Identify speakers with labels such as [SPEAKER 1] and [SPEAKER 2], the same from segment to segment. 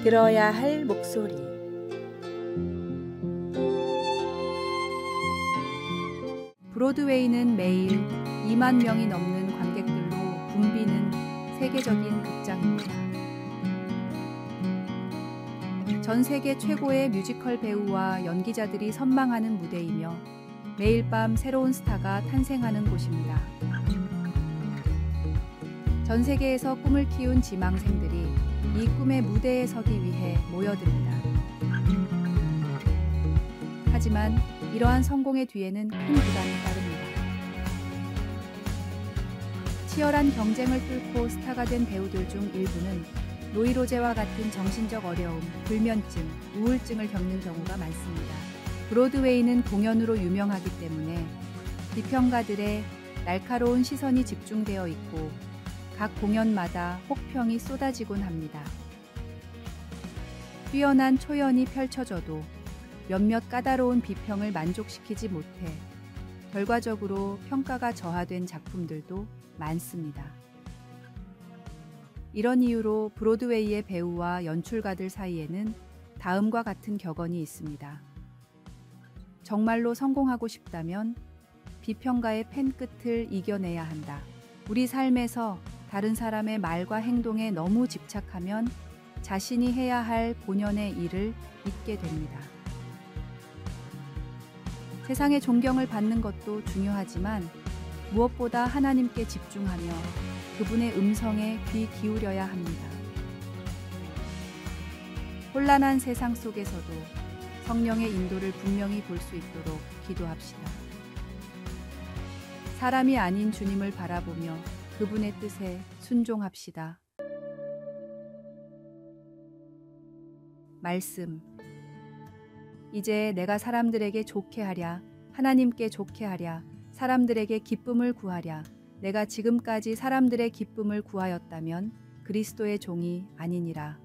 [SPEAKER 1] 들어야 할 목소리.
[SPEAKER 2] 브로드웨이는 매일 2만 명이 넘는 관객들로 붐비는 세계적인 극장입니다. 전 세계 최고의 뮤지컬 배우와 연기자들이 선망하는 무대이며 매일 밤 새로운 스타가 탄생하는 곳입니다. 전 세계에서 꿈을 키운 지망생들이 이 꿈의 무대에 서기 위해 모여듭니다. 하지만 이러한 성공의 뒤에는 큰 부담이 따릅니다. 치열한 경쟁을 뚫고 스타가 된 배우들 중 일부는 노이로제와 같은 정신적 어려움, 불면증, 우울증을 겪는 경우가 많습니다. 브로드웨이는 공연으로 유명하기 때문에 비평가들의 날카로운 시선이 집중되어 있고 각 공연마다 혹평이 쏟아지곤 합니다. 뛰어난 초연이 펼쳐져도 몇몇 까다로운 비평을 만족시키지 못해 결과적으로 평가가 저하된 작품들도 많습니다. 이런 이유로 브로드웨이의 배우와 연출가들 사이에는 다음과 같은 격언이 있습니다. 정말로 성공하고 싶다면 비평가의 펜 끝을 이겨내야 한다. 우리 삶에서 다른 사람의 말과 행동에 너무 집착하면 자신이 해야 할 본연의 일을 잊게 됩니다. 세상의 존경을 받는 것도 중요하지만 무엇보다 하나님께 집중하며 그분의 음성에 귀 기울여야 합니다. 혼란한 세상 속에서도 성령의 인도를 분명히 볼 수 있도록 기도합시다. 사람이 아닌 주님을 바라보며 그분의 뜻에 순종합시다. 말씀. 이제 내가 사람들에게 좋게 하랴, 하나님께 좋게 하랴, 사람들에게 기쁨을 구하랴. 내가 지금까지 사람들의 기쁨을 구하였다면 그리스도의 종이 아니니라.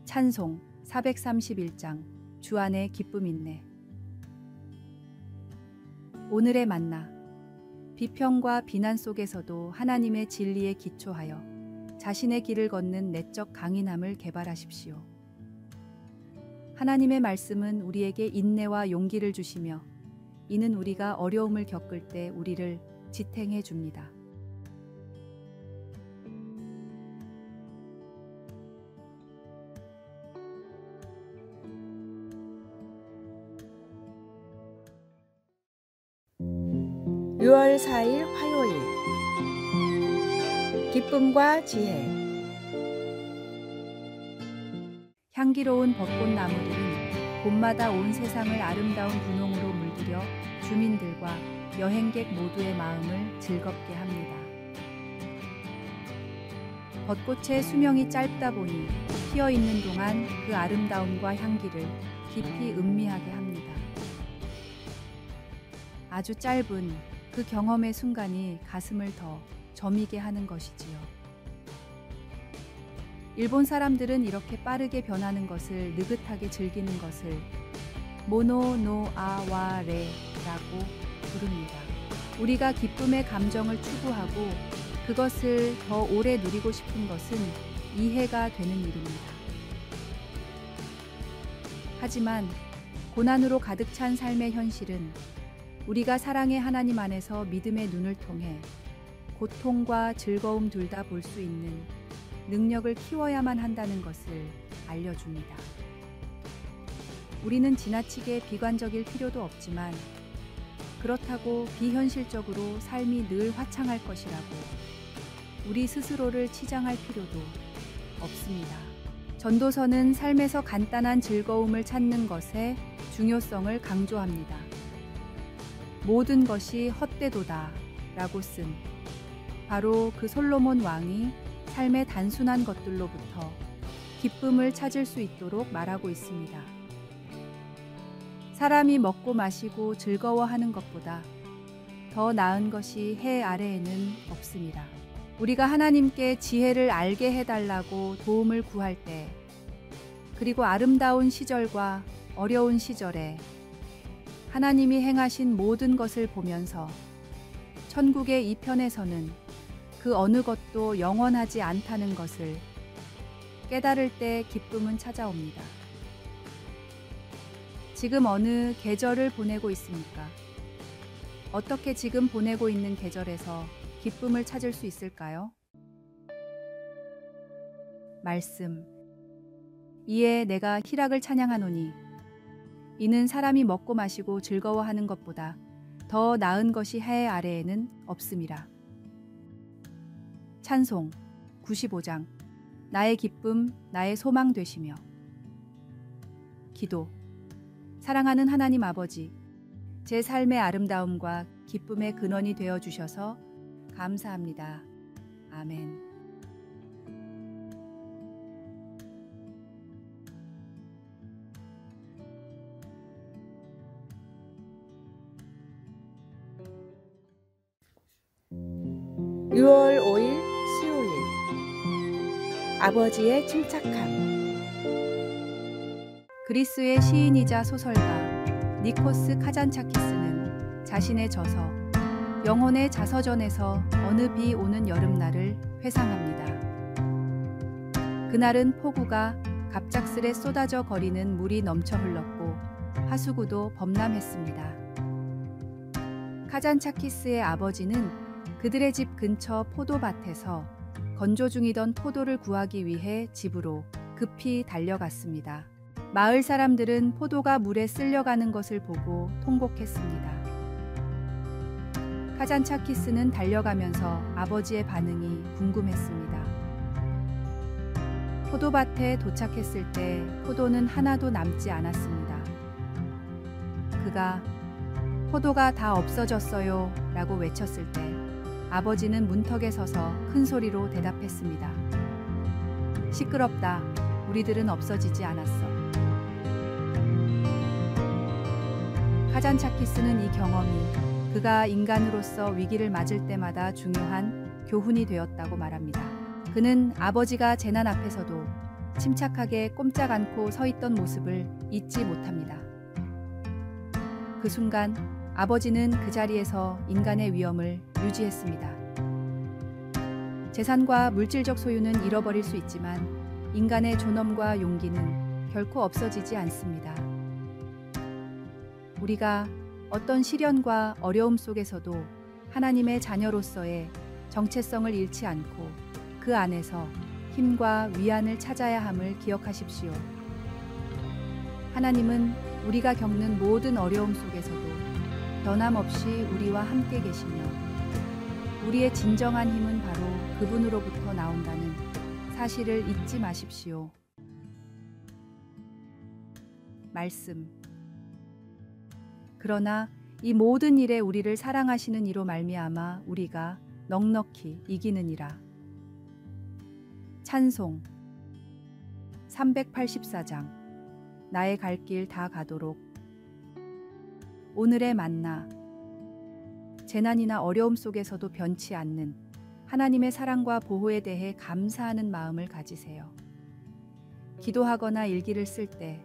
[SPEAKER 2] 찬송 431장 주 안에 기쁨 있네. 오늘의 만나. 비평과 비난 속에서도 하나님의 진리에 기초하여 자신의 길을 걷는 내적 강인함을 개발하십시오. 하나님의 말씀은 우리에게 인내와 용기를 주시며 이는 우리가 어려움을 겪을 때 우리를 지탱해 줍니다.
[SPEAKER 1] (6월 4일) 화요일. 기쁨과 지혜.
[SPEAKER 2] 향기로운 벚꽃나무들은 봄마다 온 세상을 아름다운 분홍으로 물들여 주민들과 여행객 모두의 마음을 즐겁게 합니다. 벚꽃의 수명이 짧다 보니 피어 있는 동안 그 아름다움과 향기를 깊이 음미하게 합니다. 아주 짧은 그 경험의 순간이 가슴을 더 저미게 하는 것이지요. 일본 사람들은 이렇게 빠르게 변하는 것을 느긋하게 즐기는 것을 모노노아와레라고 부릅니다. 우리가 기쁨의 감정을 추구하고 그것을 더 오래 누리고 싶은 것은 이해가 되는 일입니다. 하지만 고난으로 가득 찬 삶의 현실은 우리가 사랑의 하나님 안에서 믿음의 눈을 통해 고통과 즐거움 둘 다 볼 수 있는 능력을 키워야만 한다는 것을 알려줍니다. 우리는 지나치게 비관적일 필요도 없지만 그렇다고 비현실적으로 삶이 늘 화창할 것이라고 우리 스스로를 치장할 필요도 없습니다. 전도서는 삶에서 간단한 즐거움을 찾는 것의 중요성을 강조합니다. 모든 것이 헛되도다 라고 쓴 바로 그 솔로몬 왕이 삶의 단순한 것들로부터 기쁨을 찾을 수 있도록 말하고 있습니다. 사람이 먹고 마시고 즐거워하는 것보다 더 나은 것이 해 아래에는 없습니다. 우리가 하나님께 지혜를 알게 해달라고 도움을 구할 때, 그리고 아름다운 시절과 어려운 시절에 하나님이 행하신 모든 것을 보면서 천국의 이 편에서는 그 어느 것도 영원하지 않다는 것을 깨달을 때 기쁨은 찾아옵니다. 지금 어느 계절을 보내고 있습니까? 어떻게 지금 보내고 있는 계절에서 기쁨을 찾을 수 있을까요? 말씀. 이에 내가 희락을 찬양하노니 이는 사람이 먹고 마시고 즐거워하는 것보다 더 나은 것이 해 아래에는 없음이라. 찬송 95장. 나의 기쁨, 나의 소망 되시며. 기도. 사랑하는 하나님 아버지, 제 삶의 아름다움과 기쁨의 근원이 되어 주셔서 감사합니다. 아멘.
[SPEAKER 1] (6월 5일) 수요일. 아버지의 침착함.
[SPEAKER 2] 그리스의 시인이자 소설가 니코스 카잔차키스는 자신의 저서 영혼의 자서전에서 어느 비 오는 여름날을 회상합니다. 그날은 폭우가 갑작스레 쏟아져 거리는 물이 넘쳐 흘렀고 하수구도 범람했습니다. 카잔차키스의 아버지는 그들의 집 근처 포도밭에서 건조 중이던 포도를 구하기 위해 집으로 급히 달려갔습니다. 마을 사람들은 포도가 물에 쓸려가는 것을 보고 통곡했습니다. 카잔차키스는 달려가면서 아버지의 반응이 궁금했습니다. 포도밭에 도착했을 때 포도는 하나도 남지 않았습니다. 그가 포도가 다 없어졌어요 라고 외쳤을 때 아버지는 문턱에 서서 큰 소리로 대답했습니다. 시끄럽다. 우리들은 없어지지 않았어. 카잔차키스는 이 경험이 그가 인간으로서 위기를 맞을 때마다 중요한 교훈이 되었다고 말합니다. 그는 아버지가 재난 앞에서도 침착하게 꼼짝 않고 서 있던 모습을 잊지 못합니다. 그 순간 아버지는 그 자리에서 인간의 위엄을 유지했습니다. 재산과 물질적 소유는 잃어버릴 수 있지만 인간의 존엄과 용기는 결코 없어지지 않습니다. 우리가 어떤 시련과 어려움 속에서도 하나님의 자녀로서의 정체성을 잃지 않고 그 안에서 힘과 위안을 찾아야 함을 기억하십시오. 하나님은 우리가 겪는 모든 어려움 속에서도 변함없이 우리와 함께 계시며 우리의 진정한 힘은 바로 그분으로부터 나온다는 사실을 잊지 마십시오. 말씀. 그러나 이 모든 일에 우리를 사랑하시는 이로 말미암아 우리가 넉넉히 이기느니라. 찬송 384장. 나의 갈 길 다 가도록. 오늘의 만나. 재난이나 어려움 속에서도 변치 않는 하나님의 사랑과 보호에 대해 감사하는 마음을 가지세요. 기도하거나 일기를 쓸 때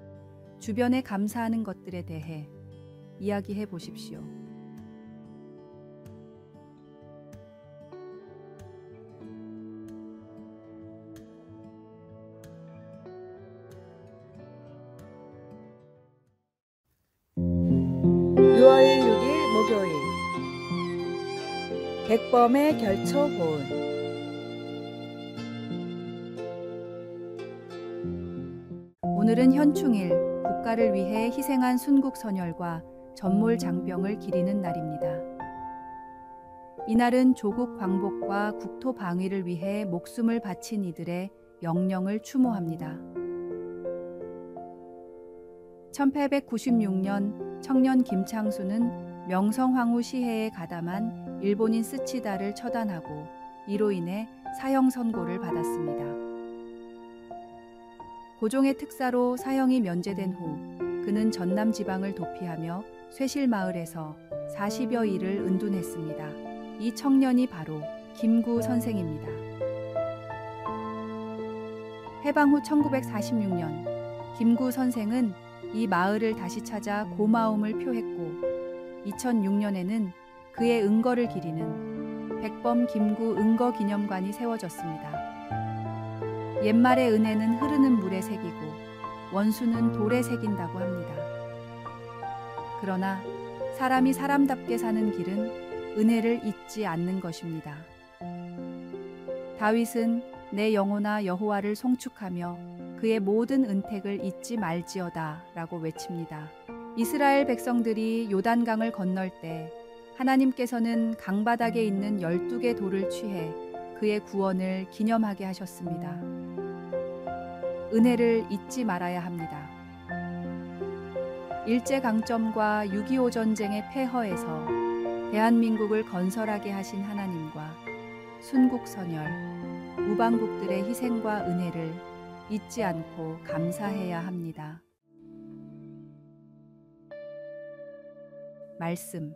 [SPEAKER 2] 주변에 감사하는 것들에 대해 이야기해 보십시오.
[SPEAKER 1] (6월 6일) 목요일. 객범의 결초본.
[SPEAKER 2] 오늘은 현충일, 국가를 위해 희생한 순국 선열과 전몰 장병을 기리는 날입니다. 이날은 조국 광복과 국토 방위를 위해 목숨을 바친 이들의 영령을 추모합니다. 1896년 청년 김창수는 명성황후 시해에 가담한 일본인 스치다를 처단하고 이로 인해 사형 선고를 받았습니다. 고종의 특사로 사형이 면제된 후 그는 전남 지방을 도피하며 쇠실마을에서 40여 일을 은둔했습니다. 이 청년이 바로 김구 선생입니다. 해방 후 1946년 김구 선생은 이 마을을 다시 찾아 고마움을 표했고 2006년에는 그의 은거를 기리는 백범 김구 은거 기념관이 세워졌습니다. 옛말의 은혜는 흐르는 물에 새기고 원수는 돌에 새긴다고 합니다. 그러나 사람이 사람답게 사는 길은 은혜를 잊지 않는 것입니다. 다윗은 내 영혼아 여호와를 송축하며 그의 모든 은택을 잊지 말지어다 라고 외칩니다. 이스라엘 백성들이 요단강을 건널 때 하나님께서는 강바닥에 있는 12개 돌을 취해 그의 구원을 기념하게 하셨습니다. 은혜를 잊지 말아야 합니다. 일제강점과 6.25 전쟁의 폐허에서 대한민국을 건설하게 하신 하나님과 순국선열, 우방국들의 희생과 은혜를 잊지 않고 감사해야 합니다. 말씀.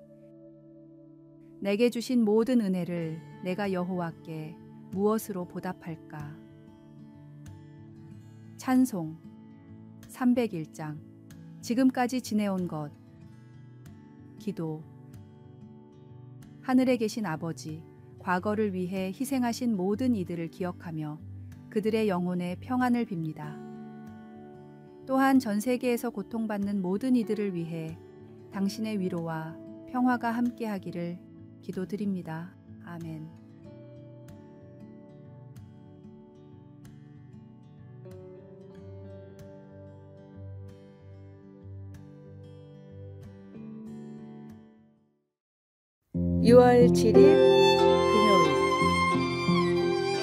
[SPEAKER 2] 내게 주신 모든 은혜를 내가 여호와께 무엇으로 보답할까? 찬송 301장. 지금까지 지내온 것. 기도. 하늘에 계신 아버지, 과거를 위해 희생하신 모든 이들을 기억하며 그들의 영혼에 평안을 빕니다. 또한 전 세계에서 고통받는 모든 이들을 위해 당신의 위로와 평화가 함께하기를 기도드립니다. 아멘.
[SPEAKER 1] (6월 7일) 금요일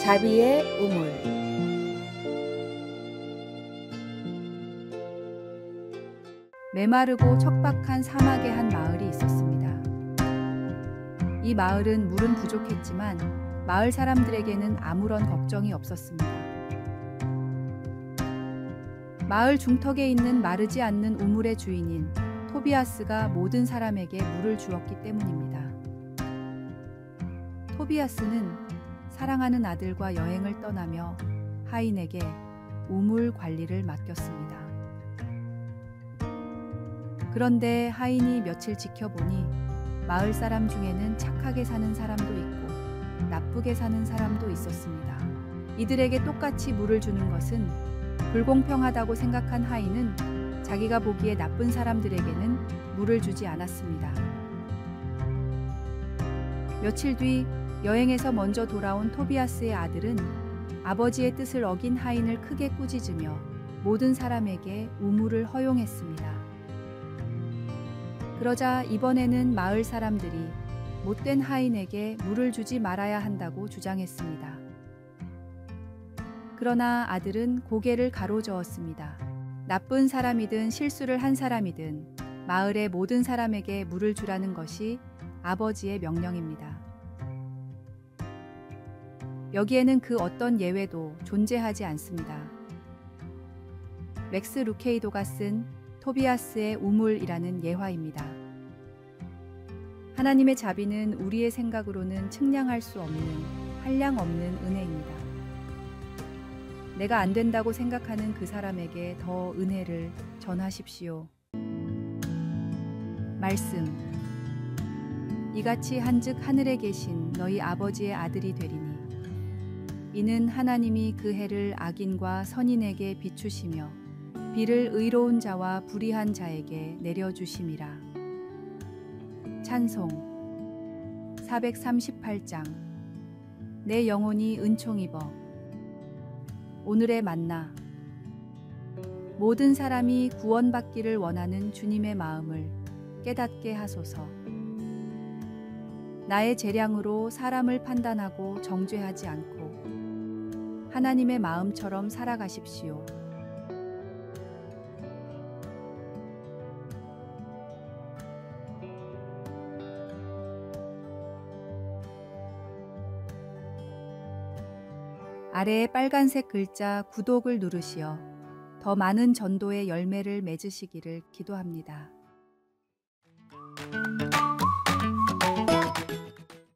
[SPEAKER 1] 자비의 우물.
[SPEAKER 2] 메마르고 척박한 사막의 한 마을이 있었습니다. 이 마을은 물은 부족했지만 마을 사람들에게는 아무런 걱정이 없었습니다. 마을 중턱에 있는 마르지 않는 우물의 주인인 토비아스가 모든 사람에게 물을 주었기 때문입니다. 토비아스는 사랑하는 아들과 여행을 떠나며 하인에게 우물 관리를 맡겼습니다. 그런데 하인이 며칠 지켜보니 마을 사람 중에는 착하게 사는 사람도 있고 나쁘게 사는 사람도 있었습니다. 이들에게 똑같이 물을 주는 것은 불공평하다고 생각한 하인은 자기가 보기에 나쁜 사람들에게는 물을 주지 않았습니다. 며칠 뒤 여행에서 먼저 돌아온 토비아스의 아들은 아버지의 뜻을 어긴 하인을 크게 꾸짖으며 모든 사람에게 우물을 허용했습니다. 그러자 이번에는 마을 사람들이 못된 하인에게 물을 주지 말아야 한다고 주장했습니다. 그러나 아들은 고개를 가로저었습니다. 나쁜 사람이든 실수를 한 사람이든 마을의 모든 사람에게 물을 주라는 것이 아버지의 명령입니다. 여기에는 그 어떤 예외도 존재하지 않습니다. 맥스 루케이도가 쓴 토비아스의 우물이라는 예화입니다. 하나님의 자비는 우리의 생각으로는 측량할 수 없는 한량없는 은혜입니다. 내가 안 된다고 생각하는 그 사람에게 더 은혜를 전하십시오. 말씀. 이같이 한즉 하늘에 계신 너희 아버지의 아들이 되리니 이는 하나님이 그 해를 악인과 선인에게 비추시며 비를 의로운 자와 불의한 자에게 내려주심이라. 찬송 438장. 내 영혼이 은총 입어. 오늘의 만나. 모든 사람이 구원받기를 원하는 주님의 마음을 깨닫게 하소서. 나의 재량으로 사람을 판단하고 정죄하지 않고 하나님의 마음처럼 살아가십시오. 아래에 빨간색 글자 구독을 누르시어 더 많은 전도의 열매를 맺으시기를 기도합니다.